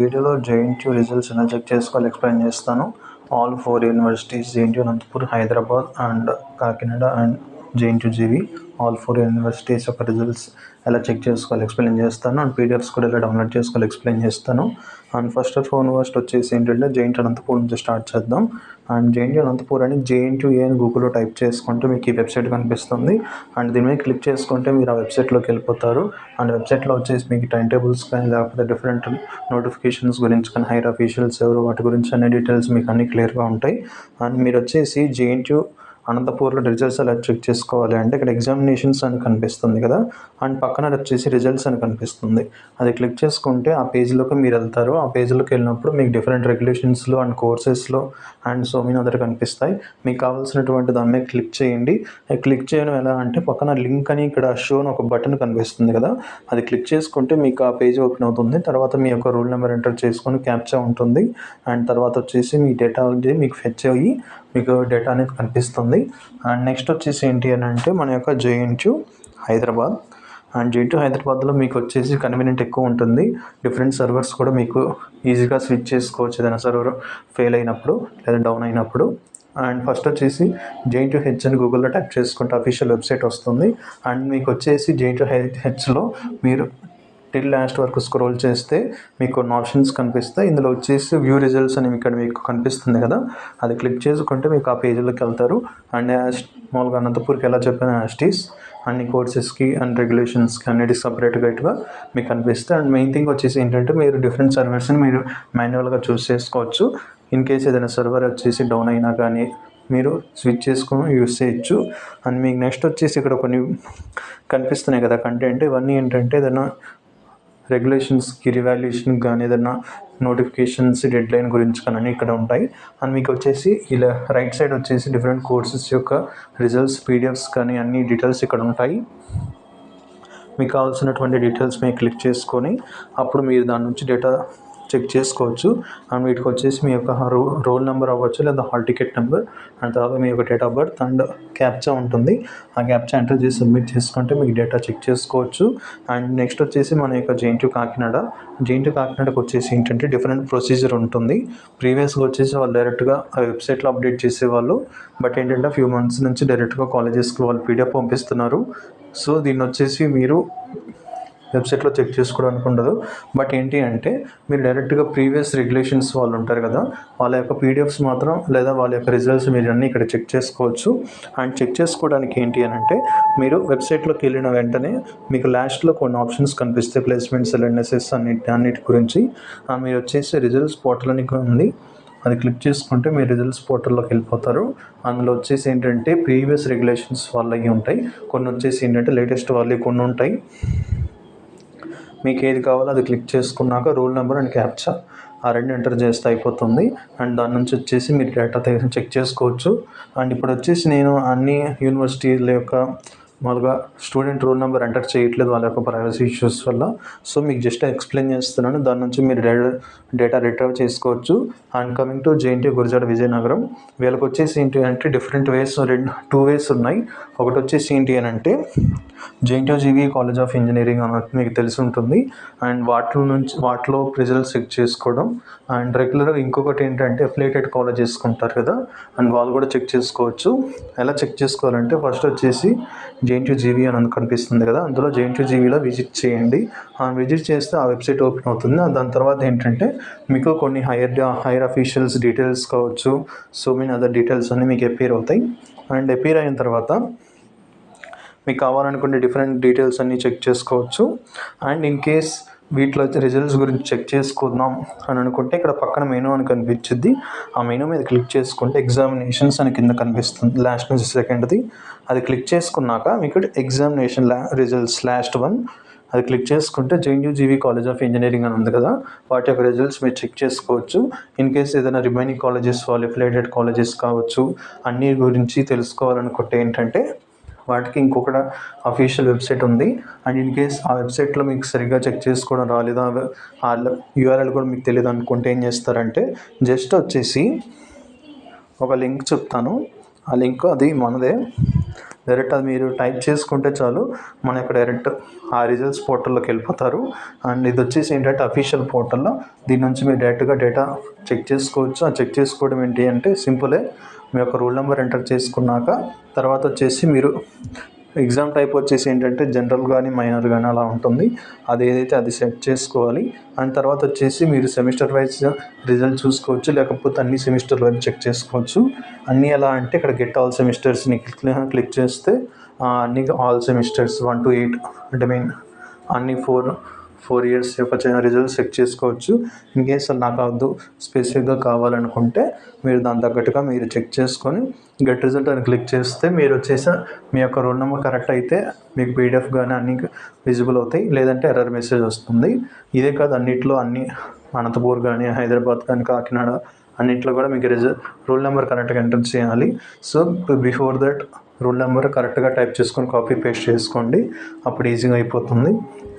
వీడియోలో JNTU results ఎలా check చేసుకోవాలో ఎక్స్‌ప్లెయిన్ చేస్తాను. All 4 universities JNTU Anantapur, Hyderabad and Kakinada and JNTU GV all 4 universities యొక్క రిజల్ట్స్ ఎలా చెక్ చేసుకోవాలో ఎక్స్‌ప్లెయిన్ చేస్తాను. అండ్ పీడిఎఫ్స్ కూడా ఎలా డౌన్లోడ్ చేసుకోవాలో ఎక్స్‌ప్లెయిన్ చేస్తాను. అండ్ ఫస్ట్ ఆఫ్ యూనివర్సిటీ వచ్చేసి ఏంటంటే జేఎన్‌టీయూ అనంతపూర్ నుంచి స్టార్ట్ చేద్దాం. అండ్ జేఎన్‌టీయూ అనంతపూర్ అని జేఎన్‌టీయూ అని గూగుల్‌లో టైప్ చేసుకుంటే మీకు ఈ వెబ్సైట్ కనిపిస్తుంది. అండ్ దీని మీద క్లిక్ చేసుకుంటే మీరు ఆ వెబ్సైట్లోకి వెళ్ళిపోతారు. అండ్ వెబ్సైట్లో వచ్చేసి మీకు టైం టేబుల్స్ కానీ లేకపోతే డిఫరెంట్ నోటిఫికేషన్స్ గురించి కానీ హైర్ అఫీషియల్స్ ఎవరు వాటి గురించి అన్ని డీటెయిల్స్ మీకు అన్ని క్లియర్గా ఉంటాయి. అండ్ మీరు వచ్చేసి జేఎన్‌టీయూ అనంతపూర్లో రిజల్ట్స్ ఎలా చెక్ చేసుకోవాలి అంటే ఇక్కడ ఎగ్జామినేషన్స్ అని కనిపిస్తుంది కదా, అండ్ పక్కన వచ్చేసి రిజల్ట్స్ అని కనిపిస్తుంది. అది క్లిక్ చేసుకుంటే ఆ పేజ్లోకి మీరు వెళ్తారు. ఆ పేజ్లోకి వెళ్ళినప్పుడు మీకు డిఫరెంట్ రెగ్యులేషన్స్లో అండ్ కోర్సెస్లో అండ్ సో మెనీ అదర్ కనిపిస్తాయి. మీకు కావాల్సినటువంటి దాని మీద క్లిక్ చేయండి. క్లిక్ చేయడం ఎలా అంటే పక్కన లింక్ అని ఇక్కడ షో అని ఒక బటన్ కనిపిస్తుంది కదా, అది క్లిక్ చేసుకుంటే మీకు ఆ పేజ్ ఓపెన్ అవుతుంది. తర్వాత మీ యొక్క రూల్ నెంబర్ ఎంటర్ చేసుకొని క్యాప్చా ఉంటుంది. అండ్ తర్వాత వచ్చేసి మీ డేటా అనేది మీకు ఫెచ్ అయ్యి మీకు డేటా అనేది కనిపిస్తుంది. అండ్ నెక్స్ట్ వచ్చేసి ఏంటి అని అంటే మన యొక్క జేఎన్‌టీయూ హైదరాబాద్. అండ్ జేఎన్‌టీయూ హైదరాబాద్లో మీకు వచ్చేసి కన్వీనియంట్ ఎక్కువ ఉంటుంది. డిఫరెంట్ సర్వర్స్ కూడా మీకు ఈజీగా స్విచ్ చేసుకోవచ్చు ఏదైనా సర్వర్ ఫెయిల్ అయినప్పుడు లేదా డౌన్ అయినప్పుడు. అండ్ ఫస్ట్ వచ్చేసి జేఎన్‌టీయూ హెచ్ అని గూగుల్లో టైప్ చేసుకుంటే అఫీషియల్ వెబ్సైట్ వస్తుంది. అండ్ మీకు వచ్చేసి జేఎన్‌టీయూ హెచ్లో మీరు టిల్ లాస్ట్ వరకు స్క్రోల్ చేస్తే మీకు కొన్ని ఆప్షన్స్ కనిపిస్తాయి. ఇందులో వచ్చేసి వ్యూ రిజల్ట్స్ అని ఇక్కడ మీకు కనిపిస్తుంది కదా, అది క్లిక్ చేసుకుంటే మీకు ఆ పేజీలోకి వెళ్తారు. అండ్ మామూలుగా అనంతపూర్కి ఎలా చెప్పిన యాస్టీస్ అన్ని కోర్సెస్కి అండ్ రెగ్యులేషన్స్కి అన్నిటికి సపరేట్గా మీకు కనిపిస్తాయి. అండ్ మెయిన్ థింగ్ వచ్చేసి ఏంటంటే మీరు డిఫరెంట్ సర్వర్స్ని మీరు మాన్యువల్గా చూస్ చేసుకోవచ్చు. ఇన్ కేస్ ఏదైనా సర్వర్ వచ్చేసి డౌన్ అయినా కానీ మీరు స్విచ్ చేసుకొని యూస్ చేయొచ్చు. అండ్ మీకు నెక్స్ట్ వచ్చేసి ఇక్కడ కొన్ని కనిపిస్తున్నాయి కదా కంటెంట్, ఇవన్నీ ఏంటంటే ఏదైనా రెగ్యులేషన్స్కి రివాల్యూషన్ కానీ ఏదైనా నోటిఫికేషన్స్ డెడ్లైన్ గురించి కానీ ఇక్కడ ఉంటాయి. అండ్ మీకు వచ్చేసి ఇలా రైట్ సైడ్ వచ్చేసి డిఫరెంట్ కోర్సెస్ యొక్క రిజల్ట్స్ పీడిఎఫ్స్ కానీ అన్ని డీటెయిల్స్ ఇక్కడ ఉంటాయి. మీకు కావాల్సినటువంటి డీటెయిల్స్ మీద క్లిక్ చేసుకొని అప్పుడు మీరు దాని నుంచి డేటా చెక్ చేసుకోవచ్చు. అండ్ వీటికి వచ్చేసి మీ యొక్క రోల్ నెంబర్ అవ్వచ్చు లేదా హాల్ టికెట్ నెంబర్ అండ్ తర్వాత మీ యొక్క date of birth and captcha ఉంటుంది. ఆ క్యాప్చా ఎంటర్ చేసి సబ్మిట్ చేసుకుంటే మీకు డేటా చెక్ చేసుకోవచ్చు. అండ్ నెక్స్ట్ వచ్చేసి మన యొక్క జేఎన్‌టీయూ కాకినాడకు వచ్చేసి ఏంటంటే డిఫరెంట్ ప్రొసీజర్ ఉంటుంది. ప్రీవియస్గా వచ్చేసి వాళ్ళు డైరెక్ట్గా ఆ వెబ్సైట్లో అప్డేట్ చేసేవాళ్ళు. బట్ ఏంటంటే ఫ్యూ మంత్స్ నుంచి డైరెక్ట్గా కాలేజెస్కి వాళ్ళు పీడిఎఫ్ పంపిస్తున్నారు. సో దీన్ని వచ్చేసి మీరు వెబ్సైట్లో చెక్ చేసుకోవడానికి ఉండదు. బట్ ఏంటి అంటే మీరు డైరెక్ట్గా ప్రీవియస్ రెగ్యులేషన్స్ వాళ్ళు ఉంటారు కదా, వాళ్ళ యొక్క పీడిఎఫ్స్ మాత్రం లేదా వాళ్ళ యొక్క రిజల్ట్స్ మీరు అన్నీ ఇక్కడ చెక్ చేసుకోవచ్చు. అండ్ చెక్ చేసుకోవడానికి ఏంటి అని అంటే మీరు వెబ్సైట్లోకి వెళ్ళిన వెంటనే మీకు లాస్ట్లో కొన్ని ఆప్షన్స్ కనిపిస్తాయి, ప్లేస్మెంట్స్ ఎల్ఎన్ఎస్ఎస్ అన్నిటి గురించి. మీరు వచ్చేసి రిజల్ట్స్ పోర్టల్ అని ఉంది, అది క్లిక్ చేసుకుంటే మీరు రిజల్ట్స్ పోర్టల్లోకి వెళ్ళిపోతారు. అందులో వచ్చేసి ఏంటంటే ప్రీవియస్ రెగ్యులేషన్స్ వాళ్ళవి ఉంటాయి, కొన్ని వచ్చేసి ఏంటంటే లేటెస్ట్ వాళ్ళవి కొన్ని ఉంటాయి. మీకు ఏది కావాలో అది క్లిక్ చేసుకున్నాక రోల్ నెంబర్ అండ్ క్యాప్చా ఆ రెండు ఎంటర్ చేస్తే అయిపోతుంది. అండ్ దాని నుంచి వచ్చేసి మీరు డేటా చెక్ చేసుకోవచ్చు. అండ్ ఇప్పుడు వచ్చేసి నేను అన్ని యూనివర్సిటీల యొక్క మామూలుగా స్టూడెంట్ రోల్ నెంబర్ ఎంటర్ చేయట్లేదు వాళ్ళ యొక్క ప్రైవసీ ఇష్యూస్ వల్ల. సో మీకు జస్ట్ ఎక్స్ప్లెయిన్ చేస్తున్నాను, దాని నుంచి మీరు డేటా రిట్రీవ్ చేసుకోవచ్చు. And coming to JNTU Gurajada Vizianagaram, వీళ్ళకి వచ్చేసి ఏంటి అంటే డిఫరెంట్ వేస్, 2 వేస్ ఉన్నాయి. ఒకటి వచ్చేసి ఏంటి అని అంటే JNTU GV college of engineering అన్నట్టు మీకు తెలిసి ఉంటుంది. అండ్ వాటిలో రిజల్ట్స్ చెక్ చేసుకోవడం. అండ్ రెగ్యులర్గా ఇంకొకటి ఏంటంటే అఫిలియేటెడ్ కాలేజెస్ ఉంటారు కదా, అండ్ వాళ్ళు కూడా చెక్ చేసుకోవచ్చు. ఎలా చెక్ చేసుకోవాలంటే ఫస్ట్ వచ్చేసి జేఎన్‌టీయూ జీవీ అని కనిపిస్తుంది కదా, అందులో జేఎన్‌టీయూ జీవీలో విజిట్ చేయండి. విజిట్ చేస్తే ఆ వెబ్సైట్ ఓపెన్ అవుతుంది. దాని తర్వాత ఏంటంటే మీకు కొన్ని హైర్ అఫీషియల్స్ డీటెయిల్స్ కావచ్చు, సో మెనీ అదర్ డీటెయిల్స్ అన్నీ మీకు అపీర్ అవుతాయి. అండ్ అపీర్ అయిన తర్వాత మీకు కావాలనుకుంటే డిఫరెంట్ డీటెయిల్స్ అన్నీ చెక్ చేసుకోవచ్చు. అండ్ ఇన్ కేస్ వీటిలో రిజల్ట్స్ గురించి చెక్ చేసుకుందాం అని అనుకుంటే ఇక్కడ పక్కన మెనూ అని కనిపించింది. ఆ మెనూ మీద క్లిక్ చేసుకుంటే ఎగ్జామినేషన్స్ అని కింద కనిపిస్తుంది, లాస్ట్ నుంచి సెకండ్ది. అది క్లిక్ చేసుకున్నాక మీకు ఎగ్జామినేషన్ రిజల్ట్స్ లాస్ట్ వన్ అది క్లిక్ చేసుకుంటే JNTU GV college of engineering అని ఉంది కదా, వాటి యొక్క రిజల్ట్స్ మీరు చెక్ చేసుకోవచ్చు. ఇన్ కేస్ ఏదైనా రిమైనింగ్ కాలేజెస్ వాళ్ళు అఫిలియేటెడ్ కాలేజెస్ కావచ్చు అన్ని గురించి తెలుసుకోవాలనుకుంటే ఏంటంటే వాటికి ఇంకొక అఫీషియల్ వెబ్సైట్ ఉంది. అండ్ ఇన్ కేస్ ఆ వెబ్సైట్లో మీకు సరిగ్గా చెక్ చేసుకోవడం రాలేదా, వాళ్ళ యూఆర్ఎల్ కూడా మీకు తెలియదు అనుకుంటే ఏం చేస్తారంటే జస్ట్ వచ్చేసి ఒక లింక్ చెప్తాను, ఆ లింక్ అది మనదే. డైరెక్ట్ అది మీరు టైప్ చేసుకుంటే చాలు, మన యొక్క డైరెక్ట్ ఆ రిజల్ట్స్ పోర్టల్లోకి వెళ్ళిపోతారు. అండ్ ఇది వచ్చేసి ఏంటంటే అఫీషియల్ పోర్టల్లో దీని నుంచి మీరు డైరెక్ట్గా డేటా చెక్ చేసుకోవచ్చు. ఆ చెక్ చేసుకోవడం ఏంటి అంటే సింపులే. మీ యొక్క రూల్ నెంబర్ ఎంటర్ చేసుకున్నాక తర్వాత వచ్చేసి మీరు ఎగ్జామ్ టైప్ వచ్చేసి ఏంటంటే జనరల్ కానీ మైనర్ కానీ అలా ఉంటుంది. అది ఏదైతే అది సెట్ చేసుకోవాలి. అండ్ తర్వాత వచ్చేసి మీరు సెమిస్టర్ వైజ్ రిజల్ట్ చూసుకోవచ్చు, లేకపోతే అన్ని సెమిస్టర్ వైజ్ చెక్ చేసుకోవచ్చు. అన్నీ ఎలా అంటే ఇక్కడ గెట్ ఆల్ సెమిస్టర్స్ని క్లిక్ చేస్తే అన్ని ఆల్ సెమిస్టర్స్ 1 to 8 అంటే అన్ని 4 ఇయర్స్ యొక్క రిజల్ట్స్ చెక్ చేసుకోవచ్చు. ఇన్ కేస్ నాకు వద్దు స్పెసిఫిక్గా కావాలనుకుంటే మీరు దాని తగ్గట్టుగా మీరు చెక్ చేసుకొని గెట్ రిజల్ట్ అని క్లిక్ చేస్తే మీరు వచ్చేసి మీ యొక్క రోల్ నెంబర్ కరెక్ట్ అయితే మీకు పీడిఎఫ్ కానీ అన్నీ విజిబుల్ అవుతాయి, లేదంటే ఎర్రర్ మెసేజ్ వస్తుంది. ఇదే కాదు అన్ని అనంతపూర్ కానీ హైదరాబాద్ కానీ కాకినాడ అన్నింటిలో కూడా మీకు రూల్ నెంబర్ కరెక్ట్గా ఎంటర్ చేయాలి. So before that rule number కరెక్ట్గా టైప్ చేసుకొని కాపీ పేస్ట్ చేసుకోండి, అప్పుడు ఈజీగా అయిపోతుంది.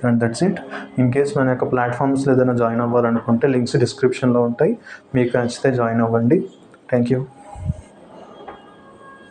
And that's it. In case మన యొక్క ప్లాట్ఫామ్స్లో ఏదైనా జాయిన్ అవ్వాలనుకుంటే లింక్స్ డిస్క్రిప్షన్లో ఉంటాయి, మీకు నచ్చితే జాయిన్ అవ్వండి. Thank you.